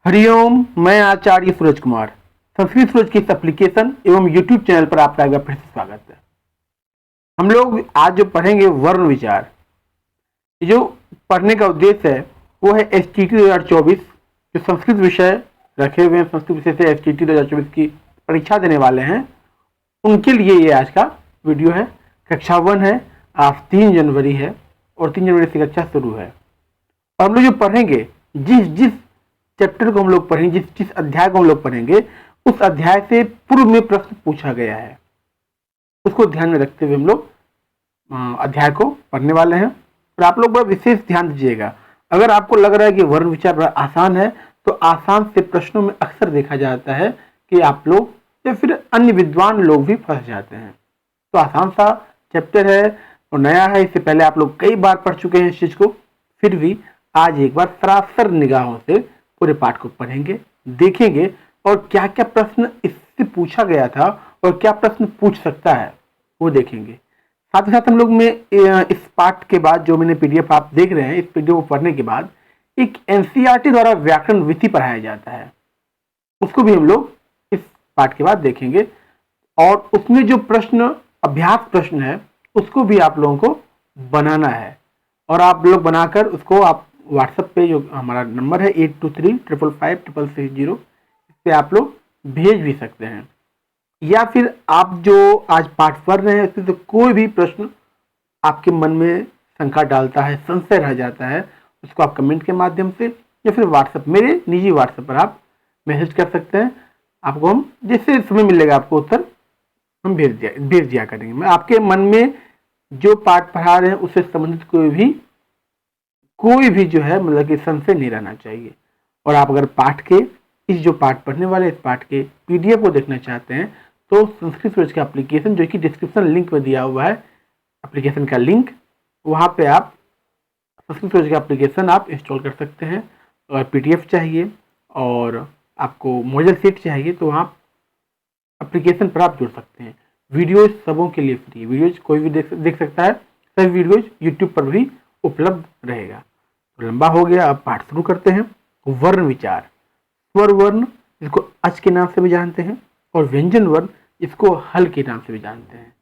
हरिओम, मैं आचार्य सूरज कुमार। संस्कृत सूरज की इस एप्लीकेशन एवं यूट्यूब चैनल पर आपका एक बार फिर से स्वागत है। हम लोग आज जो पढ़ेंगे वर्ण विचार, जो पढ़ने का उद्देश्य है वो है STT 2024 जो संस्कृत विषय रखे हुए हैं। संस्कृत विषय से STT 2024 की परीक्षा देने वाले हैं, उनके लिए ये आज का वीडियो है। कक्षा 1 है, आज 3 जनवरी है और 3 जनवरी से कक्षा शुरू है। और हम लोग जो पढ़ेंगे, जिस चैप्टर को हम लोग पढ़ेंगे, जिस अध्याय को हम लोग पढ़ेंगे, उस अध्याय से पूर्व में प्रश्न पूछा गया है, उसको ध्यान में रखते हुए हम लोग अध्याय को पढ़ने वाले हैं। और आप लोग बड़ा विशेष ध्यान दीजिएगा। अगर आपको लग रहा है कि वर्ण विचार बड़ा आसान है, तो आसान से प्रश्नों में अक्सर देखा जाता है कि आप लोग या फिर अन्य विद्वान लोग भी फंस जाते हैं। तो आसान सा चैप्टर है और नया है, इससे पहले आप लोग कई बार पढ़ चुके हैं इस चीज को, फिर भी आज एक बार सरासर निगाहों से पूरे पाठ को पढ़ेंगे, देखेंगे और क्या क्या प्रश्न इससे पूछा गया था और क्या प्रश्न पूछ सकता है वो देखेंगे। साथ ही साथ हम लोग में इस पाठ के बाद जो मैंने PDF आप देख रहे हैं, इस पीडीएफ को पढ़ने के बाद एक NCERT द्वारा व्याकरण विधि पढ़ाया जाता है, उसको भी हम लोग इस पाठ के बाद देखेंगे। और उसमें जो प्रश्न अभ्यास प्रश्न है उसको भी आप लोगों को बनाना है और आप लोग बनाकर उसको आप व्हाट्सएप पे, जो हमारा नंबर है 8235556660, इस पे आप लोग भेज भी सकते हैं। या फिर आप जो आज पाठ पढ़ रहे हैं उसमें तो कोई भी प्रश्न आपके मन में शंका डालता है, संशय रह जाता है, उसको आप कमेंट के माध्यम से या फिर व्हाट्सएप, मेरे निजी व्हाट्सएप पर आप मैसेज कर सकते हैं। आपको हम जैसे समय मिलेगा आपको उत्तर हम भेज दिया करेंगे। मैं आपके मन में जो पाठ पढ़ा रहे हैं उससे संबंधित कोई भी जो है मतलब कि संशय नहीं रहना चाहिए। और आप अगर पाठ के इस जो पाठ पढ़ने वाले इस पाठ के PDF को देखना चाहते हैं तो संस्कृत सूरज का एप्लीकेशन, जो कि डिस्क्रिप्शन लिंक में दिया हुआ है, एप्लीकेशन का लिंक, वहाँ पे आप संस्कृत सूरज का एप्लीकेशन आप इंस्टॉल कर सकते हैं। अगर PDF चाहिए और आपको मॉडल सेट चाहिए तो वहाँ एप्लीकेशन पर आप जुड़ सकते हैं। वीडियोज सबों के लिए फ्री है, वीडियोज कोई भी देख सकता है, सभी वीडियोज यूट्यूब पर भी उपलब्ध रहेगा। तो लंबा हो गया, अब पाठ शुरू करते हैं। वर्ण विचार, स्वर वर्ण इसको अच के नाम से भी जानते हैं और व्यंजन वर्ण इसको हल के नाम से भी जानते हैं।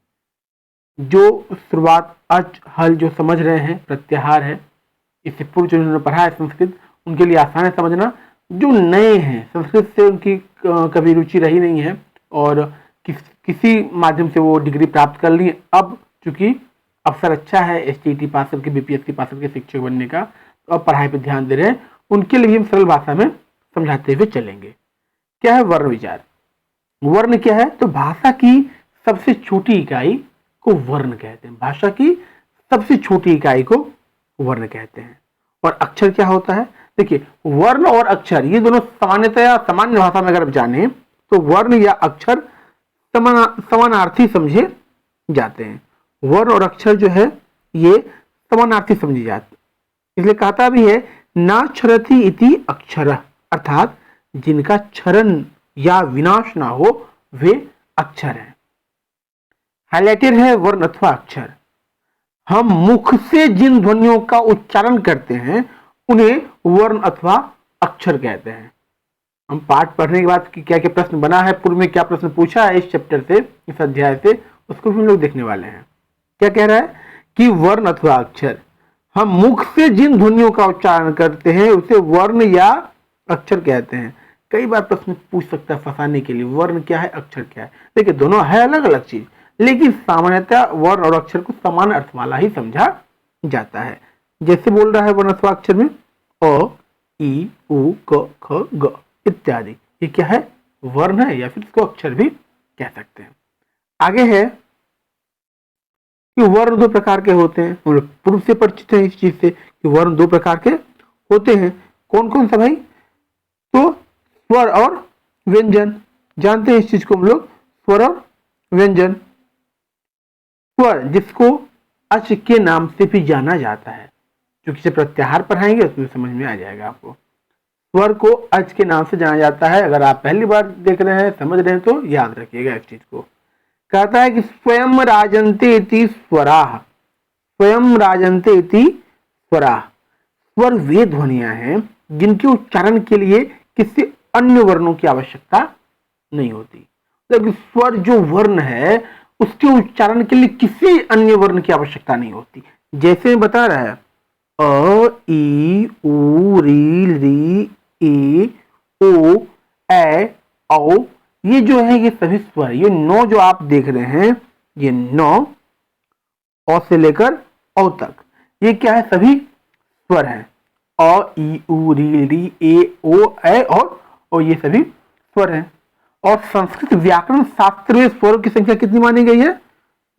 जो शुरुआत अच हल जो समझ रहे हैं प्रत्याहार है, इससे पूर्व जो उन्होंने पढ़ा है संस्कृत, उनके लिए आसान है समझना। जो नए हैं, संस्कृत से उनकी कभी रुचि रही नहीं है और किसी माध्यम से वो डिग्री प्राप्त कर ली, अब चूंकि अवसर अच्छा है STT पास करके BPSC पास करके शिक्षक बनने का, तो अब पढ़ाई पर ध्यान दे रहे हैं, उनके लिए हम सरल भाषा में समझाते हुए चलेंगे। क्या है वर्ण विचार? वर्ण क्या है? तो भाषा की सबसे छोटी इकाई को वर्ण कहते हैं। भाषा की सबसे छोटी इकाई को वर्ण कहते हैं। और अक्षर क्या होता है? देखिए, वर्ण और अक्षर ये दोनों सामान्यतया सामान्य भाषा में अगर जाने तो वर्ण या अक्षर समानार्थी समझे जाते हैं। वर्ण और अक्षर जो है ये समानार्थी समझे जाते, इसलिए कहता भी है ना क्षरति इति अक्षर, अर्थात जिनका क्षरण या विनाश ना हो वे अक्षर है। हाइलाइटेड है वर्ण अथवा अक्षर। हम मुख से जिन ध्वनियों का उच्चारण करते हैं उन्हें वर्ण अथवा अक्षर कहते हैं। हम पाठ पढ़ने के बाद क्या क्या प्रश्न बना है, पूर्व में क्या प्रश्न पूछा है इस चैप्टर से, इस अध्याय से, उसको भी हम लोग देखने वाले हैं। क्या कह रहा है कि वर्ण अथवा अक्षर, हम मुख से जिन ध्वनियों का उच्चारण करते हैं उसे वर्ण या अक्षर कहते हैं। कई बार प्रश्न पूछ सकता है फंसाने के लिए, वर्ण क्या है अक्षर क्या है। देखिए, दोनों है अलग अलग चीज, लेकिन सामान्यतः वर्ण और अक्षर को समान अर्थ वाला ही समझा जाता है। जैसे बोल रहा है वर्ण अथवा अक्षर में अ, ई, उ, क, ख, ग इत्यादि, ये क्या है? वर्ण है या फिर इसको अक्षर भी कह सकते हैं। आगे है कि वर्ण दो प्रकार के होते हैं। हम लोग पूर्व से परिचित हैं इस चीज से कि वर्ण दो प्रकार के होते हैं। कौन कौन सा भाई? तो स्वर और व्यंजन, जानते हैं इस चीज को हम लोग, स्वर और व्यंजन। स्वर जिसको अच के नाम से भी जाना जाता है, जो किसी प्रत्याहार पढ़ाएंगे उसमें समझ में आ जाएगा आपको। स्वर को अच के नाम से जाना जाता है। अगर आप पहली बार देख रहे हैं, समझ रहे हैं तो याद रखिएगा इस चीज को। कहता है कि स्वयं राजन्ते इति स्वराः, स्वयं राजन्ते इति स्वराः। स्वर वे ध्वनियां हैं जिनके उच्चारण के लिए किसी अन्य वर्णों की आवश्यकता नहीं होती। मतलब स्वर जो वर्ण है उसके उच्चारण के लिए किसी अन्य वर्ण की आवश्यकता नहीं होती। जैसे बता रहा है अ, ई, उ, री, ए, ओ, ए, औ, ये जो है ये सभी स्वर, ये 9 जो आप देख रहे हैं, ये 9 अ से लेकर औ तक, ये क्या है, सभी स्वर हैं। अ, ई, उ, री, ए, ओ, ए और ये सभी स्वर हैं। और संस्कृत व्याकरण शास्त्र में स्वरों की संख्या कितनी मानी गई है?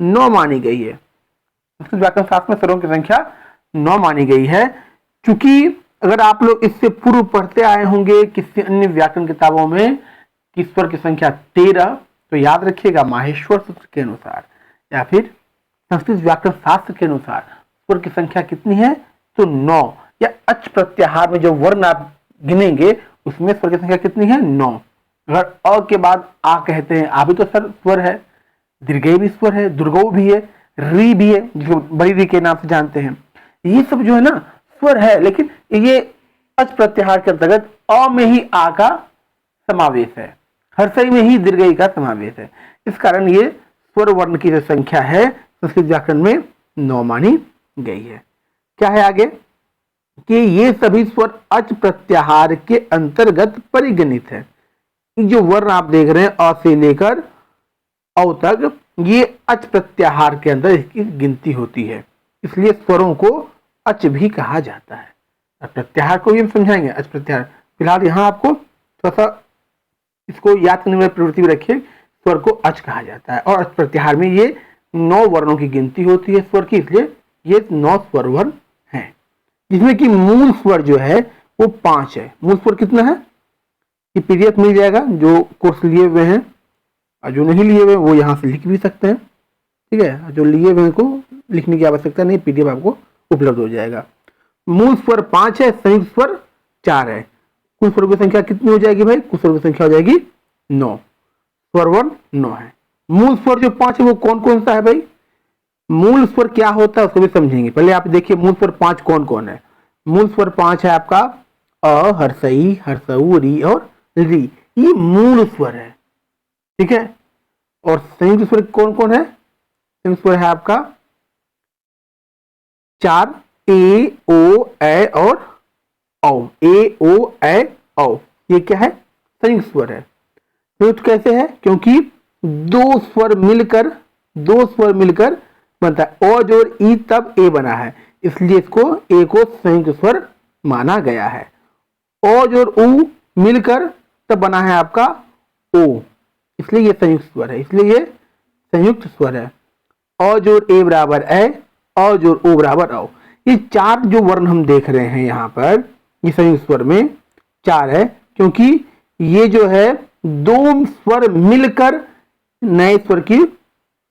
9 मानी गई है। संस्कृत व्याकरण शास्त्र में स्वरों की संख्या 9 मानी गई है। क्योंकि अगर आप लोग इससे पूर्व पढ़ते आए होंगे किसी अन्य व्याकरण किताबों में कि स्वर की संख्या 13, तो याद रखिएगा माहेश्वर सूत्र के अनुसार या फिर संस्कृत व्याकरण शास्त्र के अनुसार स्वर की संख्या कितनी है? तो 9। या अच प्रत्याहार में जो वर्ण आप गिनेंगे उसमें स्वर की संख्या कितनी है? 9। अगर अ के बाद आ कहते हैं, आ भी तो स्वर है, दीर्घई भी स्वर है, दुर्गौ भी है, री भी है, जिसको बड़ी री के नाम से जानते हैं। ये सब जो है ना स्वर है, लेकिन ये अच प्रत्याहार के अंतर्गत अ में ही आ का समावेश है, हर्षई में ही दीर्घई का समावेश है। इस कारण ये स्वर वर्ण की जो संख्या है संस्कृत व्याकरण में 9 मानी गई है। क्या है आगे कि ये सभी स्वर अच प्रत्याहार के अंतर्गत परिगणित है। जो वर्ण आप देख रहे हैं अ से लेकर औ तक, ये अच प्रत्याहार के अंदर इसकी गिनती होती है, इसलिए स्वरों को अच भी कहा जाता है। प्रत्याहार को भी हम समझाएंगे, अच प्रत्याहार। फिलहाल यहाँ आपको थोड़ा सा इसको याद करने में प्रवृत्ति में रखिए, स्वर को अच कहा जाता है और अच प्रत्याहार में ये 9 वर्णों की गिनती होती है स्वर की, इसलिए ये 9 स्वर वर्ण हैं, जिसमें कि मूल स्वर जो है वो 5 है। मूल स्वर कितना है? ये पीडीएफ मिल जाएगा जो कोर्स लिए हुए हैं, और जो नहीं लिए हुए वो यहाँ से लिख भी सकते हैं, ठीक है। जो लिए हुए को लिखने की आवश्यकता नहीं, पीडीएफ आपको उपलब्ध हो जाएगा। मूल स्वर 5 है, संयुक्त स्वर 4 है। कुल स्वरों की संख्या कितनी हो जाएगी भाई? कुल स्वरों की संख्या हो जाएगी 9। स्वर वर्ण 9 है। मूल स्वर जो 5 है वो कौन कौन सा है भाई? मूल स्वर क्या होता है उसको भी समझेंगे। पहले आप देखिए मूल स्वर 5 कौन कौन है। मूल स्वर 5 है आपका अ, हर्षई, हर्षऊ, री और री, ये मूल स्वर है, ठीक है। और संयुक्त स्वर कौन कौन है? संयुक्त स्वर है आपका 4, ए, ओ, ए और औ। ए, ओ, ए, औ, ये क्या है? संयुक्त स्वर है। संयुक्त कैसे है? क्योंकि दो स्वर मिलकर बनता है। ओ जोड़ ई तब ए बना है, इसलिए इसको ए को संयुक्त स्वर माना गया है। ओ जोड़ उ मिलकर तब बना है आपका ओ, इसलिए ये संयुक्त स्वर है, इसलिए ये संयुक्त स्वर है। अ जोड़ ए बराबर ए, अ जोड़ ओ बराबर औ। ये 4 जो वर्ण हम देख रहे हैं यहाँ पर, ये संयुक्त स्वर में 4 है, क्योंकि ये जो है 2 स्वर मिलकर नए स्वर की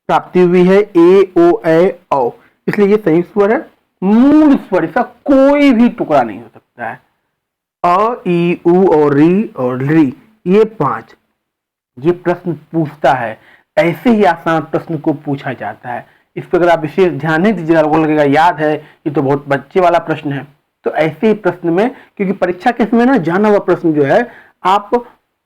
प्राप्ति हुई है, ए, ओ, ए, औ, इसलिए ये संयुक्त स्वर है। मूल स्वर इसका कोई भी टुकड़ा नहीं हो सकता है। अ, ई, उ और री और री, ये 5। ये प्रश्न पूछता है, ऐसे ही आसान प्रश्न को पूछा जाता है। इस पर अगर आप विशेष ध्यान नहीं दीजिएगा, आपको लगेगा याद है, ये तो बहुत बच्चे वाला प्रश्न है। तो ऐसे ही प्रश्न में, क्योंकि परीक्षा के समय ना जाना हुआ प्रश्न जो है, आप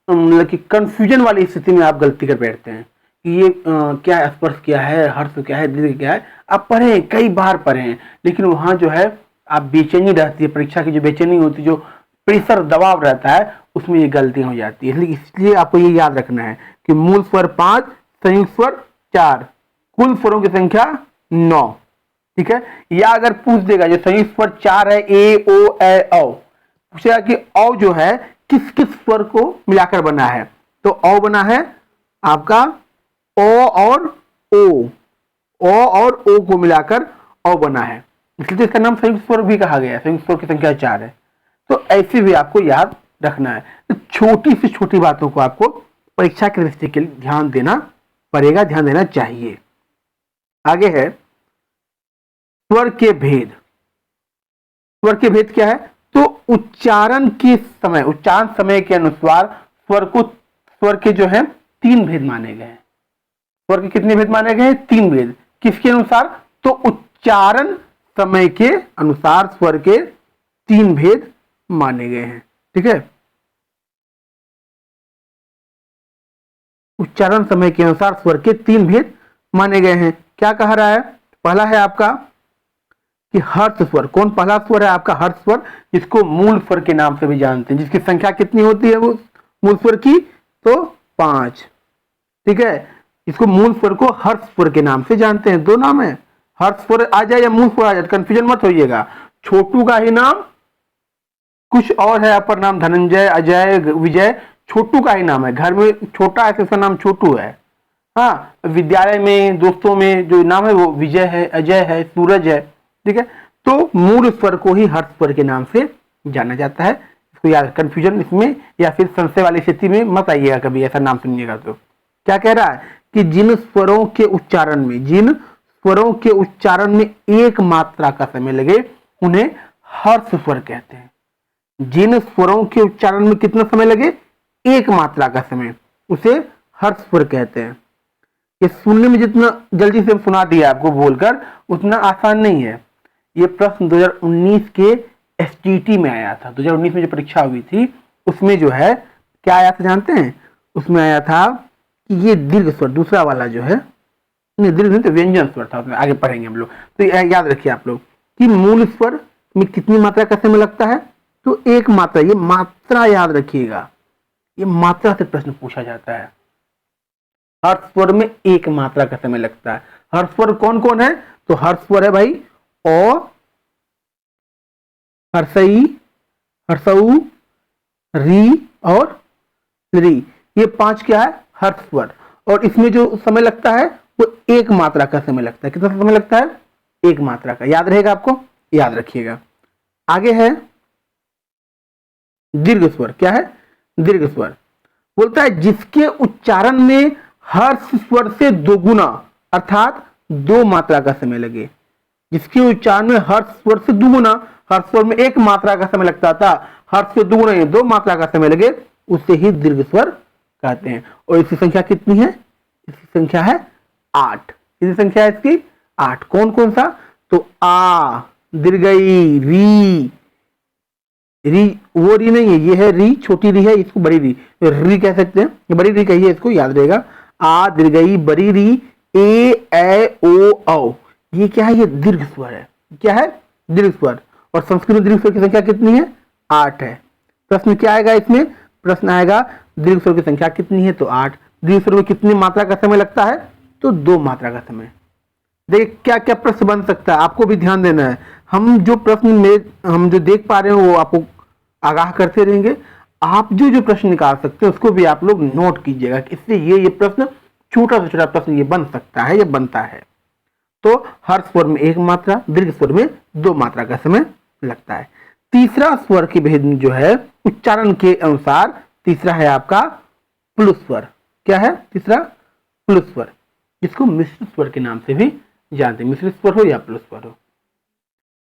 मतलब कि कंफ्यूजन वाली स्थिति में आप गलती कर बैठते हैं कि ये क्या स्पर्श क्या है, हर्ष क्या है, दीर्घ क्या है। आप पढ़े, कई बार पढ़े, लेकिन वहां जो है आप बेचैनी रहती है, परीक्षा की जो बेचैनी होती है, जो प्रेशर दबाव रहता है, उसमें ये गलतियां हो जाती है। इसलिए आपको ये याद रखना है कि मूल स्वर 5, संयुक्त स्वर 4, कुल स्वरों की संख्या 9, ठीक है। या अगर पूछ देगा जो संयुक्त स्वर 4 है, ए, ओ, ए, औ, पूछेगा कि औ जो है किस किस स्वर को मिलाकर बना है, तो औ बना है आपका ओ और ओ, ओ और ओ को मिलाकर औ बना है, इसलिए इसका नाम संयुक्त स्वर भी कहा गया है। संयुक्त स्वर की संख्या 4 है। तो ऐसे भी आपको याद रखना है। तो छोटी से छोटी बातों को आपको परीक्षा के दृष्टि के लिए ध्यान देना पड़ेगा, ध्यान देना चाहिए। आगे है स्वर के भेद। स्वर के भेद क्या है? तो उच्चारण समय के अनुसार स्वर के जो है 3 भेद माने गए हैं। स्वर के कितने भेद माने गए हैं? 3 भेद। किसके अनुसार? तो उच्चारण समय के अनुसार स्वर के 3 भेद माने गए हैं, ठीक है। उच्चारण समय के अनुसार स्वर के 3 भेद माने गए हैं। क्या कह रहा है? पहला है आपका कि हर्ष स्वर। कौन पहला स्वर है आपका? हर्ष स्वर, जिसको मूल स्वर के नाम से भी जानते हैं, जिसकी संख्या कितनी होती है वो मूल स्वर की? तो 5। ठीक है, इसको मूल स्वर को हर्ष स्वर के नाम से जानते हैं। 2 नाम है, हर्ष स्वर आ जाए या मूल स्वर आ जाए, कंफ्यूजन मत होइएगा। छोटू का ही नाम कुछ और है, अपर नाम धनंजय, अजय, विजय, छोटू का ही नाम है। घर में छोटा है तो उसका नाम छोटू है। हाँ, विद्यालय में दोस्तों में जो नाम है वो विजय है, अजय है, सूरज है। ठीक है, तो मूल स्वर को ही हर्ष स्वर के नाम से जाना जाता है। इसको याद, कंफ्यूजन इसमें या फिर संशय वाली स्थिति में मत आइएगा कभी, ऐसा नाम सुनिएगा तो। क्या कह रहा है कि जिन स्वरों के उच्चारण में एक मात्रा का समय लगे उन्हें हर्ष स्वर कहते हैं। जिन स्वरों के उच्चारण में कितना समय लगे? एक मात्रा का समय, उसे हर्ष स्वर कहते हैं। ये सुनने में जितना जल्दी से सुना दिया आपको बोलकर, उतना आसान नहीं है। ये प्रश्न 2019 के एसटीटी में आया था। 2019 में जो परीक्षा हुई थी उसमें जो है क्या आया था जानते हैं? उसमें आया था कि ये दीर्घ स्वर, दूसरा वाला जो है, नहीं दीर्घ नहीं तो व्यंजन स्वर था, उसमें आगे पढ़ेंगे हम लोग। तो याद रखिए आप लोग कि मूल स्वर में कितनी मात्रा का समय लगता है? तो एक मात्रा। ये मात्रा याद रखिएगा, ये मात्रा से प्रश्न पूछा जाता है। हर्ष स्वर में एक मात्रा का समय लगता है। हर्ष स्वर कौन कौन है? तो हर्ष स्वर है भाई ओ, हर्षई, हर्षऊ, री और री। ये 5 क्या है? हर्ष स्वर। और इसमें जो समय लगता है वो एक मात्रा का समय लगता है। कितना समय लगता है? एक मात्रा का। याद रहेगा आपको, याद रखिएगा। आगे है दीर्घ स्वर। क्या है? दीर्घ स्वर बोलता है जिसके उच्चारण में हर्ष स्वर से 2 गुना अर्थात 2 मात्रा का समय लगे। जिसके उच्चारण में हर्ष स्वर से 2 गुना, हर्ष स्वर में एक मात्रा का समय लगता था, हर्ष से 2 गुना 2 मात्रा का समय लगे, उसे ही दीर्घ स्वर कहते हैं। और इसकी संख्या कितनी है? इसकी संख्या है 8। कितनी संख्या है इसकी? 8। कौन कौन सा? तो आ, दीर्घई, री, री वो री नहीं है, ये है री, छोटी री है, इसको बड़ी री कह सकते हैं। ये बड़ी री कहिए, इसको याद रहेगा। आ, दीर्घई, बड़ी री, ए ओ औ। ये क्या है? ये दीर्घ स्वर है। क्या है? दीर्घ स्वर। और संस्कृत में दीर्घ स्वर की संख्या कितनी है? 8 है। प्रश्न क्या आएगा इसमें? प्रश्न आएगा दीर्घ स्वर की संख्या कितनी है? तो 8। दीर्घ स्वर में कितनी मात्रा का समय लगता है? तो 2 मात्रा का समय। देखिए क्या क्या प्रश्न बन सकता है, आपको भी ध्यान देना है। हम जो प्रश्न में हम जो देख पा रहे हैं वो आपको आगाह करते रहेंगे। आप जो प्रश्न निकाल सकते हैं उसको भी आप लोग नोट कीजिएगा, इससे ये प्रश्न छोटा से छोटा प्रश्न ये बन सकता है, ये बनता है। तो हर स्वर में 1 मात्रा, दीर्घ स्वर में 2 मात्रा का समय लगता है। तीसरा स्वर के भेद जो है उच्चारण के अनुसार, तीसरा है आपका प्लुस स्वर। क्या है तीसरा? प्लुस स्वर, जिसको मिश्र स्वर के नाम से भी जानते हैं। मिश्र स्वर हो या प्लुस स्वर हो।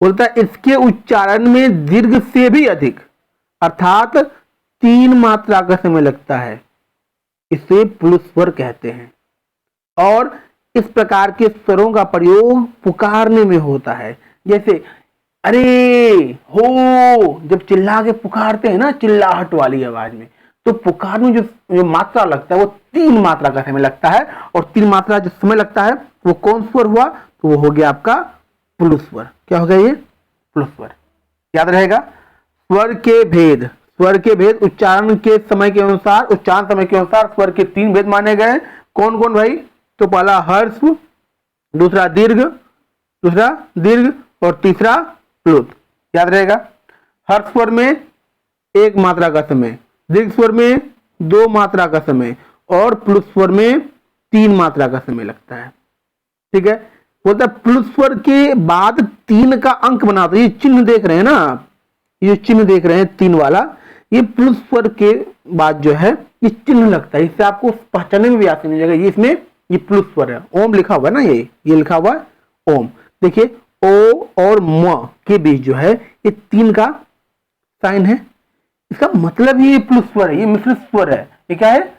बोलता है इसके उच्चारण में दीर्घ से भी अधिक अर्थात 3 मात्रा का समय लगता है, इसे प्लुस स्वर कहते हैं। और इस प्रकार के स्वरों का प्रयोग पुकारने में होता है। जैसे अरे हो, जब चिल्ला के पुकारते हैं ना, चिल्लाहट वाली आवाज में, तो पुकार में जो मात्रा लगता है वो 3 मात्रा का समय लगता है। और 3 मात्रा जो समय लगता है वो कौन स्वर हुआ? तो वो हो गया आपका प्लुस स्वर। क्या हो गया? ये प्लुस स्वर। याद रहेगा। स्वर के भेद, स्वर के भेद उच्चारण के समय के अनुसार, उच्चारण समय के अनुसार स्वर के 3 भेद माने गए। कौन कौन भाई? तो पहला हर्ष, दूसरा दीर्घ और तीसरा प्लुत। याद रहेगा। हर्ष स्वर में 1 मात्रा का समय, दीर्घ स्वर में 2 मात्रा का समय और प्लुत स्वर में 3 मात्रा का समय लगता है। ठीक है। बोलता है प्लुत स्वर के बाद 3 का अंक बनाते। ये चिन्ह देख रहे हैं ना आप, ये चिन्ह देख रहे हैं 3 वाला, ये प्लुत स्वर के बाद जो है ये चिन्ह लगता है। इससे आपको पहचानने में भी आसानी हो जाएगा। ये इसमें ये प्लुत स्वर है। ओम लिखा हुआ है ना, ये लिखा हुआ है ओम। देखिए ओ और म के बीच जो है ये 3 का साइन है। इसका मतलब ये प्लुत स्वर है, ये मिश्रित स्वर है। ये क्या है?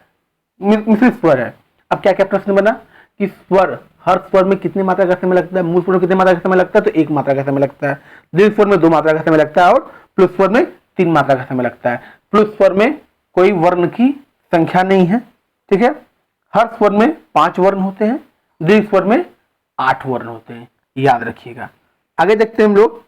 मिश्रित स्वर है। अब क्या क्या प्रश्न बना कि स्वर, हर स्वर में कितनी मात्रा का समय लगता है? मूल स्वर में कितनी मात्रा का समय लगता है? तो 1 मात्रा का समय लगता है। दीर्घ स्वर में 2 मात्रा का समय लगता है और प्लुत स्वर में 3 मात्रा का समय लगता है। प्लुत स्वर में कोई वर्ण की संख्या नहीं है। ठीक है। हर स्वर में 5 वर्ण होते हैं, दीर्घ स्वर में 8 वर्ण होते हैं, याद रखिएगा। आगे देखते हैं हम लोग,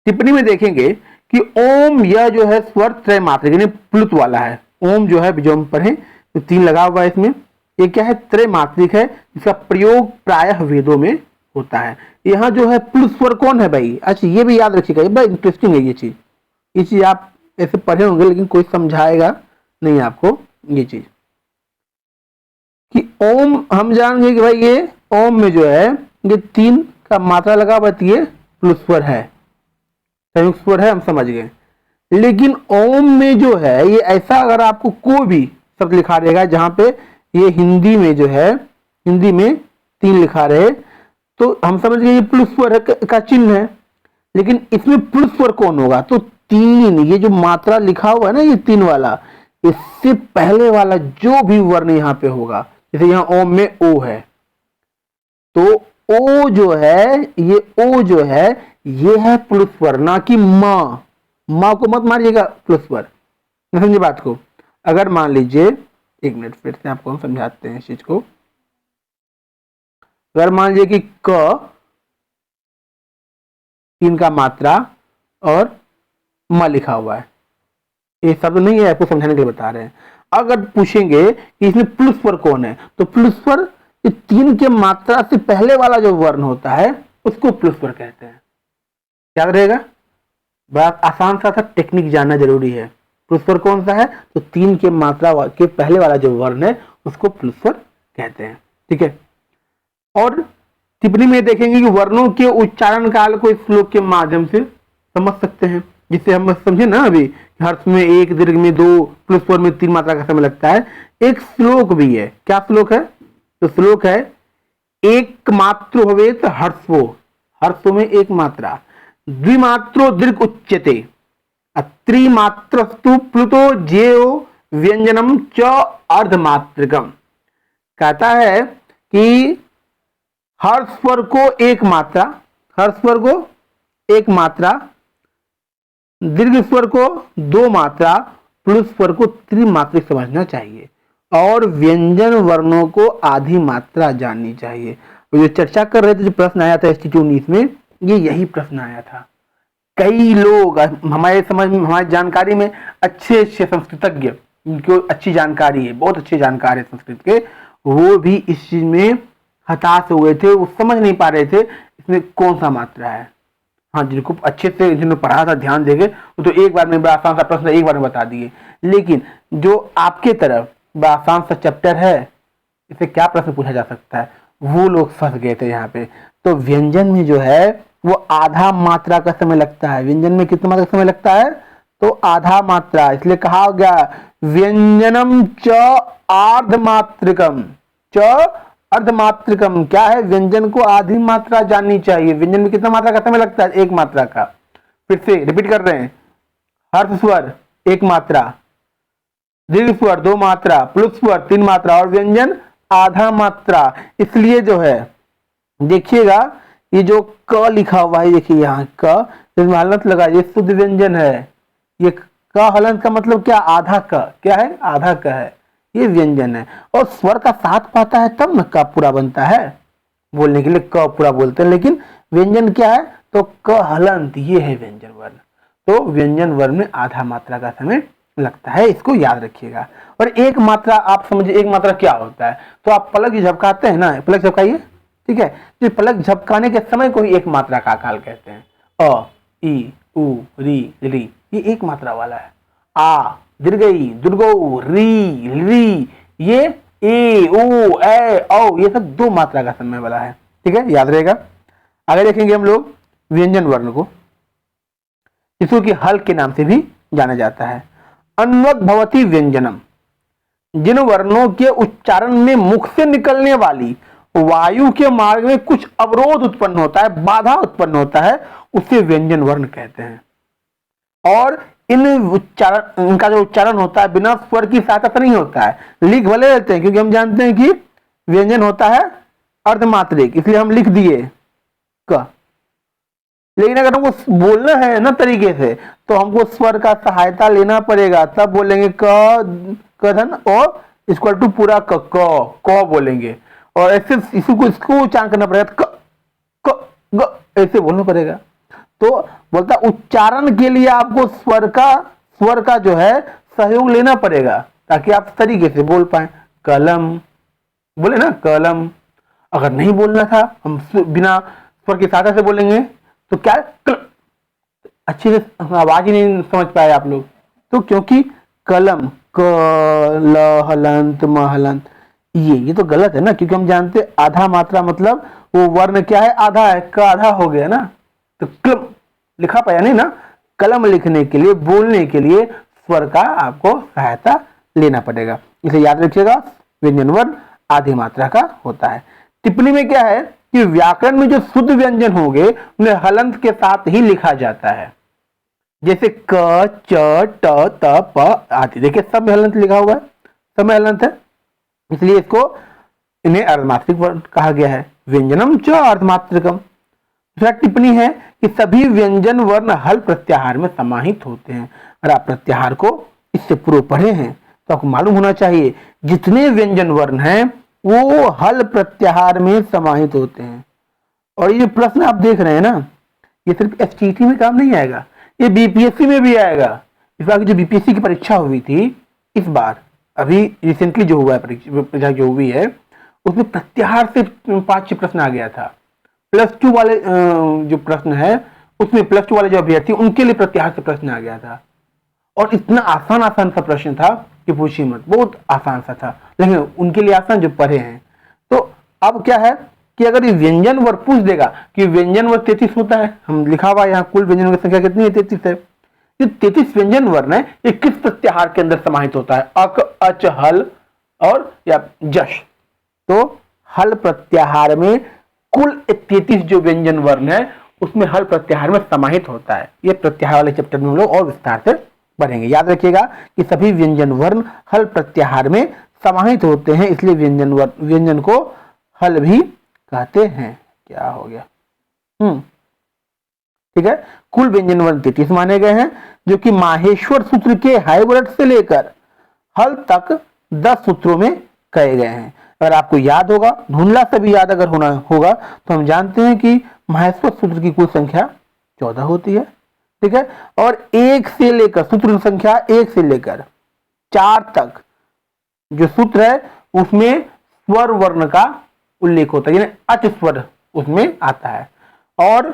टिप्पणी में देखेंगे कि ओम यह जो है स्वर त्रैमात्रिक यानी प्लुत वाला है। ओम जो है जो हम पढ़े तो 3 लगा हुआ है इसमें, ये क्या है, त्रैमात्रिक है, जिसका प्रयोग प्रायः वेदों में होता है। यहाँ जो है प्लुत स्वर कौन है भाई, अच्छा ये भी याद रखिएगा, ये बड़ा इंटरेस्टिंग है ये चीज आप ऐसे पढ़े होंगे लेकिन कोई समझाएगा नहीं आपको ये चीज कि ओम हम जानेंगे कि भाई ये ओम में जो है ये 3 का मात्रा लगा हुआ है, ये प्लुत स्वर है, संयुक्त स्वर है, हम समझ गए। लेकिन ओम में जो है ये ऐसा, अगर आपको कोई भी शब्द लिखा रहेगा जहां पे ये हिंदी में जो है, हिंदी में 3 लिखा रहे तो हम समझ गए ये प्लुत स्वर का चिन्ह है। लेकिन इसमें प्लुत स्वर कौन होगा, तो 3, ये जो मात्रा लिखा हुआ है ना ये 3 वाला, इससे पहले वाला जो भी वर्ण यहाँ पे होगा, जैसे यहाँ ओम में ओ है तो ओ जो है, ये ओ जो है ये है प्लुत स्वर, ना कि मां। मां को मत मारिएगा प्लुत स्वर, समझिए बात को। अगर मान लीजिए, एक मिनट फिर से आपको हम समझाते हैं इस चीज को। अगर मान लीजिए कि क 3 का मात्रा और म लिखा हुआ है, ये शब्द नहीं है, आपको समझाने के लिए बता रहे हैं। अगर पूछेंगे कि इसमें प्लुत स्वर कौन है, तो प्लुत स्वर 3 के मात्रा से पहले वाला जो वर्ण होता है उसको प्लुत स्वर कहते हैं, याद रहेगा। बड़ा आसान सा टेक्निक जानना जरूरी है। प्लुत स्वर कौन सा है, तो 3 के मात्रा के पहले वाला जो वर्ण है उसको प्लुत स्वर कहते हैं, ठीक है। और टिप्पणी में देखेंगे कि वर्णों के उच्चारण काल को इस श्लोक के माध्यम से समझ सकते हैं, जिससे हम समझे ना अभी हर्ष में 1, दीर्घ में 2, प्लुत स्वर में 3 मात्रा का समय लगता है। एक श्लोक भी है, क्या श्लोक है, तो श्लोक है एक मात्र भवेत हर्षो, हर्षो में 1 मात्रा, द्विमात्रो दीर्घ उच्यते, त्रिमात्रस्तु प्लुतो जेयो व्यंजनम च अर्धमात्रकम। कहता है कि हर स्वर को 1 मात्रा, हर स्वर को 1 मात्रा, दीर्घ स्वर को 2 मात्रा, प्लुत स्वर को त्रिमात्रिक समझना चाहिए और व्यंजन वर्णों को आधी मात्रा जाननी चाहिए। जो चर्चा कर रहे थे, जो प्रश्न आया था ST 19 में, ये यही प्रश्न आया था। कई लोग हमारे समझ में, हमारी जानकारी में अच्छे संस्कृतज्ञ, इनको अच्छी जानकारी है, बहुत अच्छे जानकार है संस्कृत के, वो भी इस चीज में हताश हुए थे, वो समझ नहीं पा रहे थे इसमें कौन सा मात्रा है। हाँ, जिनको अच्छे से जिन्होंने पढ़ा था ध्यान देंगे वो तो एक बार में बड़ा आसान सा प्रश्न एक बार में बता दिए। लेकिन जो आपके तरफ बड़ा आसान सा चैप्टर है, इसे क्या प्रश्न पूछा जा सकता है, वो लोग फंस गए थे यहाँ पे। तो व्यंजन में जो है वो आधा मात्रा का समय लगता है। व्यंजन में कितना मात्रा का समय लगता है, तो आधा मात्रा, इसलिए कहा गया व्यंजनम च अर्धमात्रकम, च अर्धमात्रकम क्या है, व्यंजन को आधी मात्रा जाननी चाहिए। व्यंजन में कितना मात्रा का समय लगता है, 1 मात्रा का। फिर से रिपीट कर रहे हैं, हर्ष स्वर 1 मात्रा, दीर्घ स्वर 2 मात्रा, प्लुत स्वर 3 मात्रा और व्यंजन आधा मात्रा। इसलिए जो है देखिएगा ये जो क लिखा हुआ है, देखिए यहाँ क, इसमें हलंत लगा, ये शुद्ध व्यंजन है। ये क हलंत का मतलब क्या, आधा क, क्या है, आधा क है, ये व्यंजन है। और स्वर का साथ पाता है तब न क पूरा बनता है, बोलने के लिए क पूरा बोलते हैं। लेकिन व्यंजन क्या है, तो क हलंत, ये है व्यंजन वर्ण। तो व्यंजन वर्ण में आधा मात्रा का समय लगता है, इसको याद रखिएगा। और 1 मात्रा, आप समझिए 1 मात्रा क्या होता है, तो आप पलक झपकाते हैं ना, पलक झपकाइए, ठीक है। तो पलक झपकाने के समय को ही 1 मात्रा का काल कहते हैं। अ, ई, उ, री, री, ये 1 मात्रा वाला है। आ, दीर्घई, दुर्गो, री, री, ये ए, ओ, ए, औ, ये सब 2 मात्रा का समय वाला है, ठीक है, याद रहेगा। आगे देखेंगे हम लोग व्यंजन वर्ण को, इसको कि हल के नाम से भी जाना जाता है। अन्वद भवति व्यंजनम, जिन वर्णों के उच्चारण में मुख से निकलने वाली वायु के मार्ग में कुछ अवरोध उत्पन्न होता है, बाधा उत्पन्न होता है, उसे व्यंजन वर्ण कहते हैं। और इन उच्चारण, इनका जो उच्चारण होता है बिना स्वर की सहायता से नहीं होता है, लिख भले लेते हैं, क्योंकि हम जानते हैं कि व्यंजन होता है अर्धमात्रिक, इसलिए हम लिख दिए क। लेकिन अगर हमको बोलना है ना तरीके से, तो हमको स्वर का सहायता लेना पड़ेगा, तब बोलेंगे क, कधन और इक्वल टू पूरा क बोलेंगे, और ऐसे इसको उच्चारण करना पड़ेगा, ऐसे बोलना पड़ेगा। तो बोलता उच्चारण के लिए आपको स्वर का जो है सहयोग लेना पड़ेगा, ताकि आप तरीके से बोल पाए। कलम बोले ना, कलम। अगर नहीं बोलना था, हम बिना स्वर की सहायता से बोलेंगे तो क्या अच्छी से आवाज ही नहीं समझ पाए आप लोग। तो क्योंकि कलम क ल हलंत म हलंत, ये तो गलत है ना, क्योंकि हम जानते आधा मात्रा मतलब वो वर्ण क्या है, आधा है, क आधा हो गया ना। तो कलम लिखा पाया नहीं ना, कलम लिखने के लिए, बोलने के लिए स्वर का आपको सहायता लेना पड़ेगा। इसे याद रखिएगा, व्यंजन वर्ण आधी मात्रा का होता है। टिप्पणी में क्या है कि व्याकरण में जो शुद्ध व्यंजन होंगे उन्हें हलंत के साथ ही लिखा जाता है, जैसे क च ट त प आदि। देखिए सब में हलंत लिखा हुआ है, सब में हलंत है, इसलिए इसको इन्हें अर्धमात्रिक वर्ण कहा गया है। व्यंजनम च अर्धमात्रिकम। दूसरा टिप्पणी है कि सभी व्यंजन वर्ण हल प्रत्याहार में समाहित होते हैं। और आप प्रत्याहार को इससे पूर्व पढ़े हैं तो आपको मालूम होना चाहिए, जितने व्यंजन वर्ण हैं वो हल प्रत्याहार में समाहित होते हैं। और ये प्रश्न आप देख रहे हैं ना, ये सिर्फ एसटीटी में काम नहीं आएगा, ये बीपीएससी में भी आएगा। इस बार की जो बीपीएससी की परीक्षा हुई थी, इस बार अभी रिसेंटली जो हुआ है परीक्षा जो हुई है, उसमें प्रत्याहार से 5-6 प्रश्न आ गया था। +2 वाले जो प्रश्न है उसमें +2 वाले जो अभ्यर्थी उनके लिए प्रत्याहार से प्रश्न आ गया था, और इतना आसान सा प्रश्न था कि पूछिए मत, बहुत आसान सा था, लेकिन उनके लिए आसान जो पढ़े हैं। तो अब क्या है कि अगर ये व्यंजन वर्ग पूछ देगा कि व्यंजन वर्ग 33 होता है, हम लिखा हुआ यहाँ कुल व्यंजन की संख्या कितनी है, 33 है। ये 33 व्यंजन वर्ण है, ये किस प्रत्याहार के अंदर समाहित होता है, अक अच हल और या जश। तो हल प्रत्याहार में कुल 33 जो व्यंजन वर्ण है उसमें हल प्रत्याहार में समाहित होता है। ये प्रत्याहार वाले चैप्टर में हम लोग और विस्तार से बढ़ेंगे। याद रखिएगा कि सभी व्यंजन वर्ण हल प्रत्याहार में समाहित होते हैं, इसलिए व्यंजन को हल भी कहते हैं। क्या हो गया, ठीक है। कुल व्यंजन वर्ण 33 माने गए हैं, जो कि माहेश्वर सूत्र के हाइवर्ड से लेकर हल तक 10 सूत्रों में कहे गए हैं। अगर आपको याद होगा, धुंधला से भी याद अगर होना होगा, तो हम जानते हैं कि माहेश्वर सूत्र की कुल संख्या 14 होती है, ठीक है। और 1 से लेकर सूत्र संख्या 1 से लेकर 4 तक जो सूत्र है उसमें स्वर वर्ण का उल्लेख होता है, यानी अच स्वर उसमें आता है। और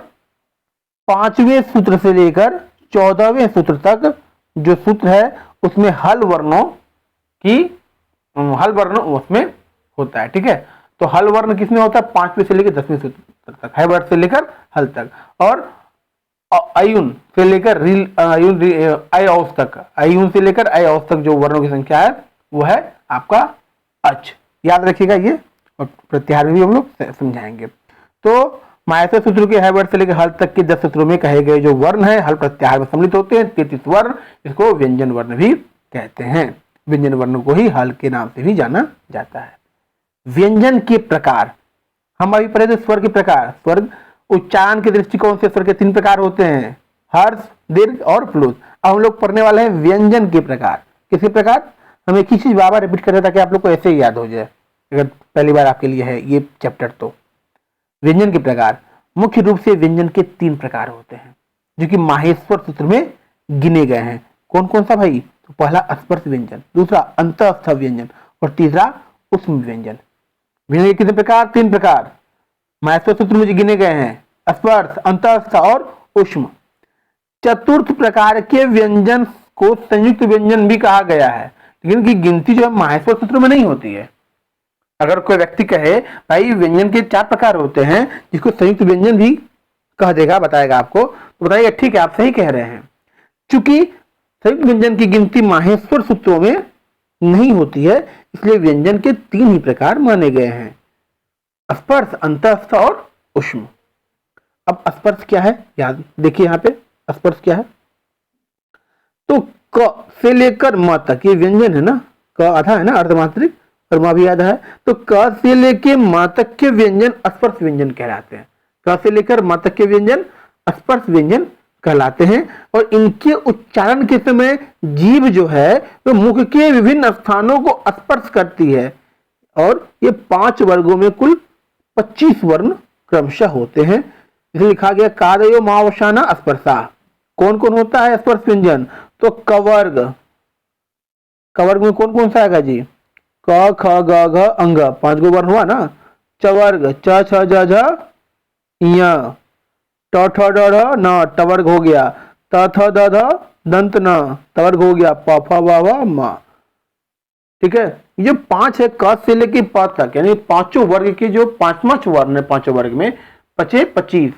5वें सूत्र से लेकर 14वें सूत्र तक जो सूत्र है उसमें हल वर्ण उसमें होता है, ठीक है। तो हल वर्ण किसमें होता है, 5वें से लेकर 10वें सूत्र तक, है वर्ड से लेकर हल तक। और अयुन से लेकर अयौस तक, अयुन से लेकर अयौस तक जो वर्णों की संख्या है वो है आपका अच। याद रखिएगा ये, और प्रत्याहार भी हम लोग समझाएंगे। तो माहेश्वर सूत्र के है वर्ड से लेकर हल तक के 10 सूत्रों में कहे गए जो वर्ण है हल प्रत्याहार में सम्मिलित होते हैं, 33 वर्ण, इसको व्यंजन वर्ण भी कहते हैं। व्यंजन वर्ण को ही हल के नाम से भी जाना जाता है। व्यंजन के प्रकार, हम अभी पढ़े थे स्वर के प्रकार। स्वर उच्चारण के दृष्टिकोण से स्वर के 3 प्रकार होते हैं, हर्ष, दीर्घ और प्लुत। अब हम लोग पढ़ने वाले हैं व्यंजन के प्रकार। किसी प्रकार, हम एक ही चीज बार बार रिपीट कर रहे ताकि आप लोग को ऐसे ही याद हो जाए, अगर पहली बार आपके लिए है ये चैप्टर। तो व्यंजन के प्रकार, मुख्य रूप से व्यंजन के 3 प्रकार होते हैं जो कि माहेश्वर सूत्र में गिने गए हैं। कौन कौन सा भाई, तो पहला स्पर्श व्यंजन, दूसरा अंतःस्थ व्यंजन और तीसरा उष्म व्यंजन। व्यंजन के कितने प्रकार, 3 प्रकार माहेश्वर सूत्र में गिने गए हैं, स्पर्श, अंतःस्थ और उष्म। चतुर्थ प्रकार के व्यंजन को संयुक्त व्यंजन भी कहा गया है, लेकिन उनकी गिनती जो है माहेश्वर सूत्र में नहीं होती है। अगर कोई व्यक्ति कहे भाई व्यंजन के 4 प्रकार होते हैं जिसको संयुक्त व्यंजन भी कह देगा, बताएगा आपको, तो बताइएगा ठीक है आप सही कह रहे हैं। चूंकि संयुक्त व्यंजन की गिनती माहेश्वर सूत्रों में नहीं होती है, इसलिए व्यंजन के 3 ही प्रकार माने गए हैं, स्पर्श, अंतःस्थ और उष्म। अब स्पर्श क्या है, याद देखिए यहाँ पे स्पर्श क्या है। तो क से लेकर म तक ये व्यंजन है ना, क आधा है ना अर्धमात्रिक और म भी आधा है, तो क से लेकर म तक के व्यंजन स्पर्श व्यंजन कहलाते हैं। क से लेकर म तक के व्यंजन स्पर्श व्यंजन कहलाते हैं और इनके उच्चारण के समय जीभ जो है वो मुख के विभिन्न स्थानों को स्पर्श करती है। और ये 5 वर्गों में कुल 25 वर्ण क्रमशः होते हैं। इसे लिखा गया कादयो मावसाना स्पर्शा। कौन कौन होता है स्पर्श व्यंजन? तो कवर्ग, कवर्ग में कौन कौन सा आएगा जी? क ख ग घ अंग, 5 गो वर्ण हुआ ना। चवर्ग च छ ज झ य, ट ठ ड ढ न टवर्ग हो गया, त थ द ध दंत न तवर्ग हो गया, प फ व व म। ठीक है, ये 5 है क से लेके प तक, यानी पांचों वर्ग के जो 5 वर्ण है, पांचों वर्ग में 25,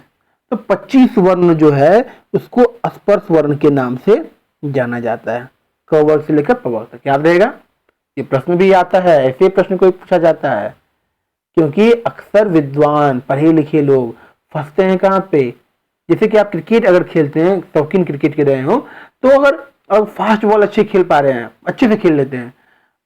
तो 25 वर्ण जो है उसको स्पर्श वर्ण के नाम से जाना जाता है, क वर्ग से लेकर प वर्ग तक। याद रहेगा, ये प्रश्न भी आता है, ऐसे प्रश्न कोई पूछा जाता है, क्योंकि अक्सर विद्वान पढ़े लिखे लोग फंसते हैं कहाँ पे? जैसे कि आप क्रिकेट अगर खेलते हैं, शौकीन क्रिकेट के रहे हो, तो अगर फास्ट बॉल अच्छे खेल पा रहे हैं, अच्छे से खेल लेते हैं,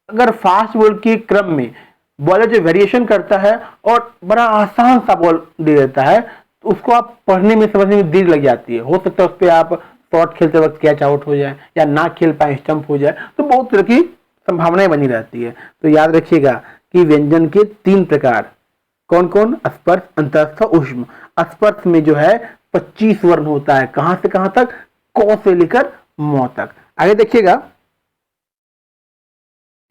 अगर फास्ट बॉल के क्रम में बॉलर जो वेरिएशन करता है और बड़ा आसान सा बॉल दे देता है, तो उसको आप पढ़ने में समझने में देर लग जाती है। हो सकता है उस पर आप शॉट खेलते वक्त कैच आउट हो जाए या ना खेल पाए, स्टंप हो जाए, तो बहुत तरह की संभावनाएं बनी रहती है। तो याद रखिएगा कि व्यंजन के 3 प्रकार कौन कौन? स्पर्श, अंतस्थ, ऊष्म। स्पर्श में जो है 25 वर्ण होता है, कहां से कहां तक? क से लेकर म तक। आगे देखिएगा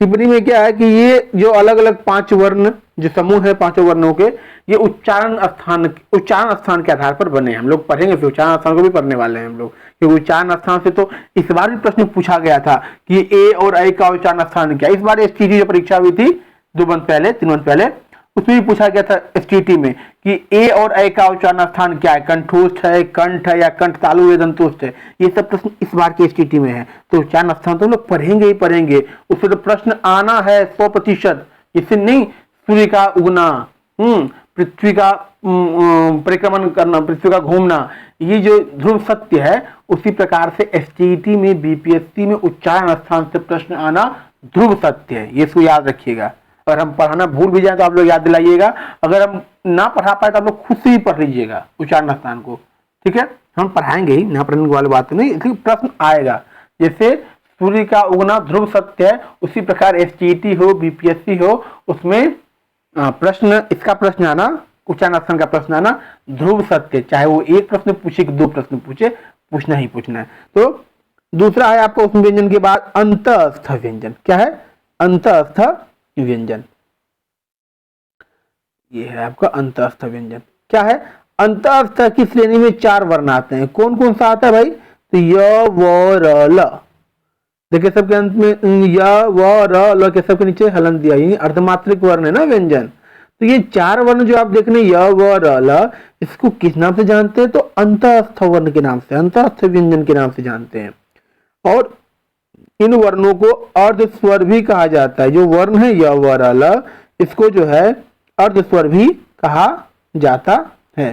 टिप्पणी में क्या है कि ये जो अलग अलग 5 वर्ण जो समूह है, 5 वर्णों के, ये उच्चारण स्थान के आधार पर बने हैं। हम लोग पढ़ेंगे, फिर उच्चारण स्थान को भी पढ़ने वाले हैं हम लोग, क्योंकि उच्चारण स्थान से तो इस बार भी प्रश्न पूछा गया था कि ए और ऐ का उच्चारण स्थान क्या। इस बार एसटीटी जो परीक्षा हुई थी 2 मंथ पहले, 3 मंथ पहले, उसमें भी पूछा गया था एसटीटी में कि ए और ऐ का उच्चारण स्थान क्या है, कंठोष्ठ है, कंठ है, या कंठ तालु या दंतोष्ठ है। ये सब प्रश्न इस बार के एसटीटी में है, तो उच्चारण स्थान तो हम लोग पढ़ेंगे ही पढ़ेंगे, उससे तो प्रश्न आना है 100%। इससे नहीं सूर्य का उगना, पृथ्वी का परिक्रमण करना, पृथ्वी का घूमना, ये जो ध्रुव सत्य है, उसी प्रकार से एसटीटी में, बीपीएससी में उच्चारण स्थान से प्रश्न आना ध्रुव सत्य है। ये इसको याद रखिएगा। अगर हम पढ़ाना भूल भी जाए तो आप लोग याद दिलाइएगा, अगर हम ना पढ़ा पाए तो आप लोग खुद से ही पढ़ लीजिएगा उच्चारण स्थान को। ठीक है, हम पढ़ाएंगे ही, ना पढ़ने वाली बात नहीं, इसलिए प्रश्न आएगा। जैसे सूर्य का उगना ध्रुव सत्य है, उसी प्रकार एसटीटी हो, बीपीएससी हो, उसमें प्रश्न, इसका प्रश्न आना, उच्चारण स्थान का प्रश्न आना ध्रुव सत्य, चाहे वो 1 प्रश्न पूछे कि 2 प्रश्न पूछे, पूछना ही पूछना है। तो दूसरा है आपका उस व्यंजन के बाद अंतस्थ व्यंजन। क्या है? अंतस्थ व्यंजन। ये है आपका अंतस्थ व्यंजन। क्या है? अंतस्थ की श्रेणी में 4 वर्ण आते हैं। कौन कौन सा आता है भाई? तो य व र ल। देखिए सबके अंत में य व र ल के सबके नीचे हलन दिया, ये अर्धमात्रिक वर्ण है ना व्यंजन। तो ये 4 वर्ण जो आप देख रहे हैं य व र ल, इसको किस नाम से जानते हैं? तो अंतस्थ वर्ण के नाम से, अंतस्थ व्यंजन के नाम से जानते हैं। और इन वर्णों को अर्ध स्वर भी कहा जाता है। जो वर्ण है य व र ल, इसको जो है अर्ध स्वर भी कहा जाता है।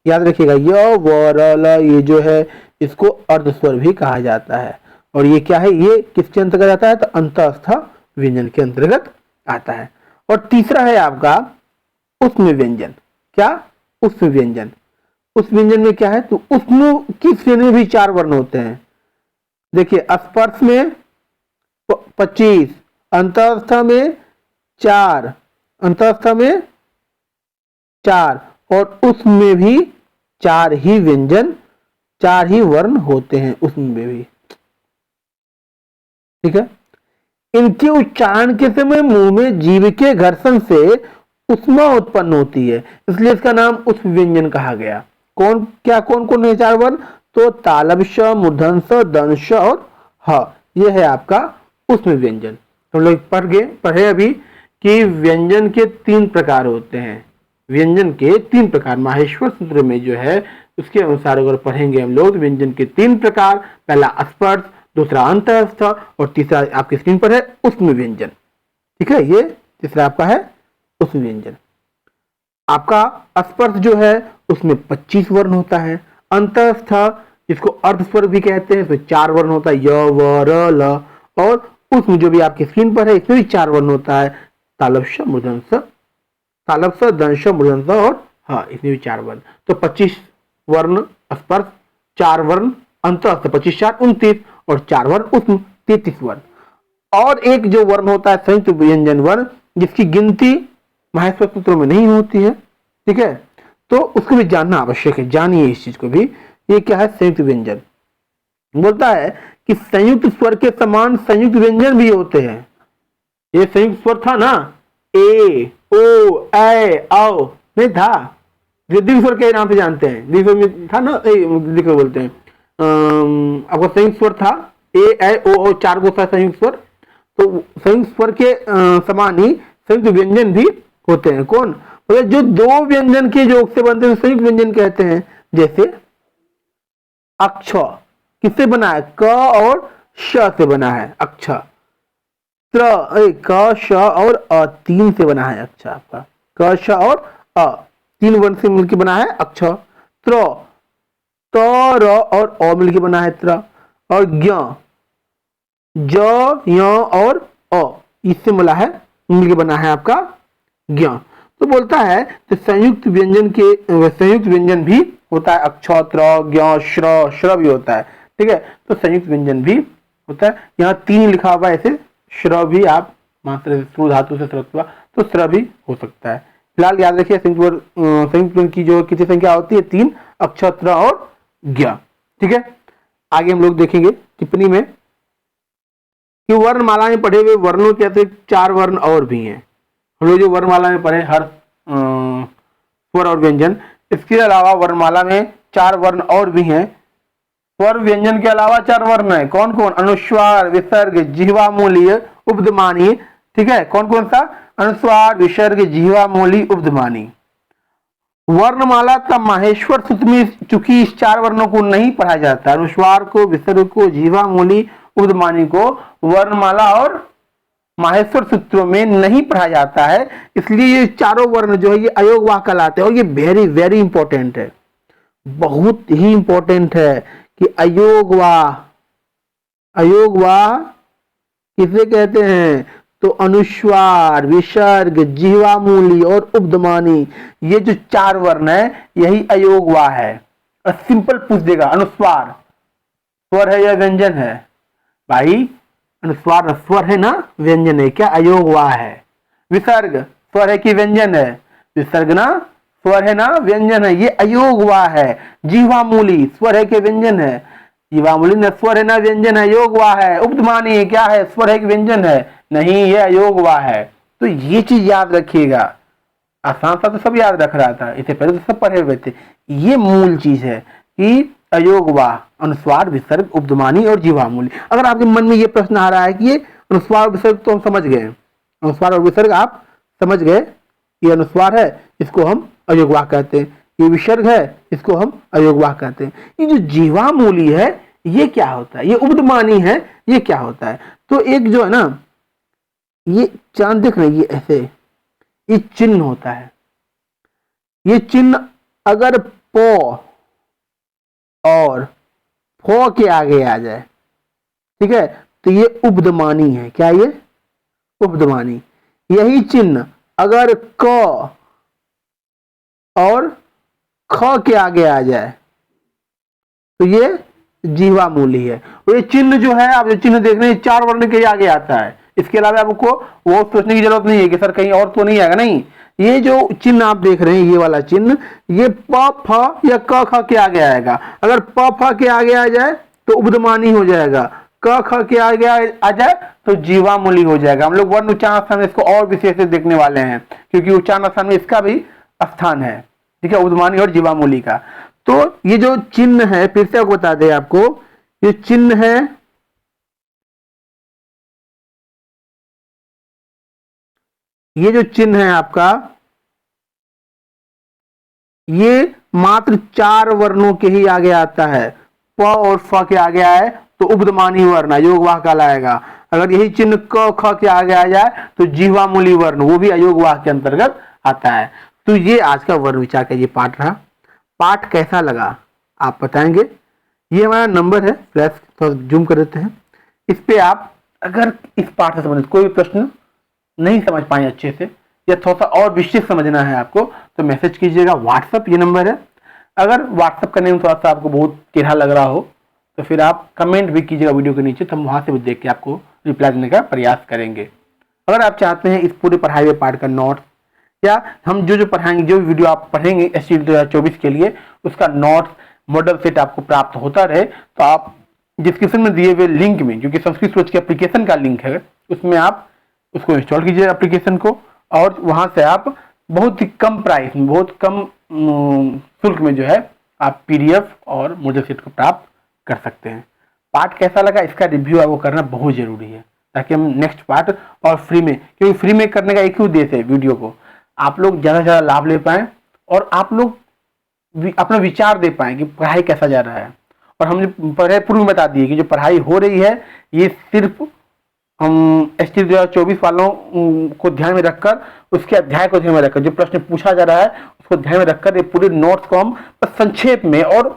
याद रखिएगा य व र ल, ये जो है इसको अर्ध स्वर भी कहा जाता है। और ये क्या है? ये किसके अंतर्गत आता है? तो अंतस्थ व्यंजन के अंतर्गत आता है। और तीसरा है आपका उष्म व्यंजन। क्या? उष्म व्यंजन। उस व्यंजन में क्या है? तो उष्म की श्रेणी में भी 4 वर्ण होते हैं। देखिए स्पर्श में 25, अंतस्थ में 4, अंतस्थ में 4, और उष्म में भी 4 ही व्यंजन, 4 ही वर्ण होते हैं उष्म में भी। ठीक है, इनके उच्चारण के समय मुंह में जीभ के घर्षण से उष्मा उत्पन्न होती है, इसलिए इसका नाम उष्म व्यंजन कहा गया। कौन कौन है 4 वर्ण? तो तालव्य श, मूर्धन्य श, दंश श और ह, ये है आपका उष्म व्यंजन। तो लोग पढ़े अभी कि व्यंजन के 3 प्रकार होते हैं। व्यंजन के 3 प्रकार माहेश्वर सूत्र में जो है उसके अनुसार अगर पढ़ेंगे हम लोग, व्यंजन के 3 प्रकार, पहला स्पर्श, दूसरा अंतस्थ और तीसरा आपकी स्क्रीन पर है उष्म व्यंजन। ठीक है, ये तीसरा आपका है उष्म व्यंजन। आपका स्पर्श जो है उसमें 25 वर्ण होता है। अंतस्थ जिसको अर्ध स्वर भी कहते हैं, इसमें 4 वर्ण होता है, य व र ल। और उष्म जो भी आपकी स्क्रीन पर है इसमें भी 4 वर्ण होता है, तालव्य श, मूर्धन्य श, तालव्य श, दंश श, मूर्धन्य श और ह, इसमें भी 4 वर्ण। तो 25 वर्ण स्पर्श, 4 वर्ण अंतः 25 4 29 और 4 वर्ण उत्तम 33 वर्ण। और एक जो वर्ण होता है संयुक्त व्यंजन वर्ण, जिसकी गिनती माहेश्वर सूत्रों में नहीं होती है, ठीक है, तो उसको भी जानना आवश्यक है। जानिए इस चीज को भी। ये क्या है? संयुक्त व्यंजन। बोलता है कि संयुक्त स्वर के समान संयुक्त व्यंजन भी होते हैं। ये संयुक्त स्वर था ना, ए ओ ए औ, नहीं था, जो दीर्घ स्वर के नाम से जानते हैं, दीर्घ स्वर में था ना, दीर्घ स्वर बोलते हैं। आपको संयुक्त स्वर था ए ए ओ 4 को था संयुक्त स्वर। तो संयुक्त स्वर के समान ही संयुक्त व्यंजन भी होते हैं। कौन? मतलब जो 2 व्यंजन के योग से बनते हैं संयुक्त व्यंजन कहते हैं। जैसे अक्ष किससे बना है? क और श से बना है अक्ष। क श और अ 3 से बना है अक्ष आपका। क श और अ 3 वर्ण से मिलकर बना है अक्ष। त्र त र और अ मिलकर बना है त्र। और ज्ञ ज य और अ इससे मिलकर बना है आपका ज्ञ। तो बोलता है तो संयुक्त व्यंजन भी होता है। अक्ष त्र ज्ञ श्र, श्र भी होता है, ठीक है। तो संयुक्त व्यंजन भी होता है। यहाँ 3 लिखा हुआ है, ऐसे श्र भी आप मात्र श्रु धातु से श्रत्वा, तो श्र भी हो सकता है। फिलहाल याद रखिए संयुक्त व्यंजन की जो कितनी संख्या होती है? 3, अक्ष त्र और ज्ञ, ठीक है। आगे हम लोग देखेंगे टिप्पणी में कि वर्णमाला में पढ़े हुए वर्णों के अतिरिक्त 4 वर्ण और भी हैं। हम लोग जो वर्णमाला में पढ़े हर स्वर और व्यंजन, इसके अलावा वर्णमाला में 4 वर्ण और भी हैं। स्वर व्यंजन के अलावा 4 वर्ण है। कौन कौन? अनुस्वार, विसर्ग, जिह्वा मूलीय, उपधमानी, ठीक है। कौन कौन सा? अनुस्वार, विसर्ग, जिह्वा मूली, उपधमानी। वर्णमाला का माहेश्वर सूत्र में चूंकि इस 4 वर्णों को नहीं पढ़ा जाता, अनुस्वार को, विसर्ग को, जिह्वा मूली, उपधमानी को वर्णमाला और माहेश्वर सूत्रों में नहीं पढ़ा जाता है, इसलिए ये चारों वर्ण जो है ये अयोगवाह कहलाते हैं। और ये वेरी वेरी इंपॉर्टेंट है, बहुत ही इंपॉर्टेंट है कि अयोगवाह किसे कहते हैं? तो अनुस्वार, विसर्ग, जिह्वामूली और उपधमानी, ये जो 4 वर्ण है यही अयोगवाह है। और सिंपल पूछ देगा, अनुस्वार स्वर है या व्यंजन है? भाई अनुस्वार स्वर है ना, व्यंजन है क्या? अयोगवाह है। विसर्ग स्वर है कि व्यंजन है? विसर्ग ना स्वर है ना, व्यंजन है, ये अयोगवाह है। जिह्वामूली स्वर है कि व्यंजन है? जिह्वामूली न स्वर है ना, व्यंजन है, अयोगवाह है। उपधमानी क्या है? स्वर है कि व्यंजन है? नहीं, ये अयोगवाह है। तो ये चीज याद रखिएगा। आसान सा तो सब याद रख रहा था, इससे पहले तो सब पढ़े हुए थे। ये मूल चीज है कि अयोगवाह, अनुस्वार, विसर्ग, उपधमानी और जिह्वामूली। अगर आपके मन में ये प्रश्न आ रहा है कि ये अनुस्वार विसर्ग तो हम समझ गए, अनुस्वार और विसर्ग आप समझ गए, ये अनुस्वार है इसको हम अयोगवाह कहते हैं, ये विसर्ग है इसको हम अयोगवाह कहते हैं। ये जो जिह्वामूली है ये क्या होता है? ये उपधमानी है, ये क्या होता है? तो एक जो है ना, ये चांद देख रहे, ये ऐसे ये चिन्ह होता है। ये चिन्ह अगर प और फ के आगे आ जाए, ठीक है, तो ये उपधमानी है। क्या ये? उपधमानी। यही चिन्ह अगर क और ख के आगे आ जाए तो ये जिह्वामूली है। और ये चिन्ह जो है, आप जो चिन्ह देख रहे हैं 4 वर्ण के आगे आता है। इसके अलावा आपको वो सोचने की जरूरत नहीं है कि सर कहीं और तो नहीं आएगा, नहीं। ये जो चिन्ह आप देख रहे हैं, ये वाला चिन्ह, ये प फ या क ख के आगे आएगा। अगर प फ के आगे आ जाए तो उपधमानी हो जाएगा, क ख के आगे आ जाए तो जिह्वामूली हो जाएगा। हम लोग वर्ण उच्चारण स्थान में इसको और विशेष से देखने वाले हैं, क्योंकि उच्चारण स्थान में इसका भी स्थान है, ठीक है, उपधमानी और जिह्वामूली का। तो ये जो चिन्ह है, फिर से बता दें आपको, ये चिन्ह है, ये जो चिन्ह है आपका, ये मात्र 4 वर्णों के ही आगे आता है। प और फ के आगे आए तो उपधमानी वर्ण अयोगवाह कहलाएगा। अगर यही चिन्ह क ख के आगे आ जाए तो जिह्वामूली वर्ण, वो भी अयोगवाह के अंतर्गत आता है। तो ये आज का वर्ण विचार का ये पाठ रहा। पाठ कैसा लगा आप बताएंगे। ये हमारा नंबर है, फ्लैश थोड़ा जूम कर देते हैं। इस पे आप अगर इस पाठ से संबंधित कोई भी प्रश्न नहीं समझ पाए अच्छे से, या थोड़ा सा और विशेष समझना है आपको, तो मैसेज कीजिएगा। व्हाट्सएप ये नंबर है, अगर व्हाट्सएप करने में थोड़ा सा आपको बहुत टेढ़ा लग रहा हो तो फिर आप कमेंट भी कीजिएगा वीडियो के नीचे, तो हम वहाँ से भी देख के आपको रिप्लाई देने का प्रयास करेंगे। अगर आप चाहते हैं इस पूरे पढ़ाई हुए पार्ट का नोट्स या हम जो पढ़ाएंगे, जो वीडियो आप पढ़ेंगे STD 2024 के लिए, उसका नोट्स मॉडल सेट आपको प्राप्त होता रहे, तो आप डिस्क्रिप्शन में दिए हुए लिंक में, जो कि संस्कृत सोच के एप्लीकेशन का लिंक है, उसमें आप उसको इंस्टॉल कीजिए एप्लीकेशन को, और वहाँ से आप बहुत ही कम प्राइस में, बहुत कम शुल्क में जो है आप PDF और मॉडल सेट को प्राप्त कर सकते हैं। पार्ट कैसा लगा इसका रिव्यू आपको करना बहुत जरूरी है, ताकि हम नेक्स्ट पार्ट और फ्री में, क्योंकि फ्री में करने का एक ही उद्देश्य है, वीडियो को आप लोग ज़्यादा से ज़्यादा लाभ ले पाएँ और आप लोग अपना विचार दे पाएँ कि पढ़ाई कैसा जा रहा है। और हमने पढ़ाई पूर्व में बता दिए कि जो पढ़ाई हो रही है ये सिर्फ हम STD 2024 वालों को ध्यान में रखकर, उसके अध्याय को ध्यान में रखकर, जो प्रश्न पूछा जा रहा है उसको ध्यान में रखकर ये पूरे नोट्स को हम संक्षेप में और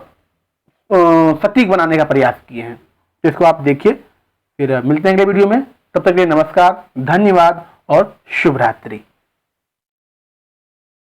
सटीक बनाने का प्रयास किए हैं। तो इसको आप देखिए, फिर मिलते हैं अगले वीडियो में। तब तक के लिए नमस्कार, धन्यवाद और शुभ रात्रि।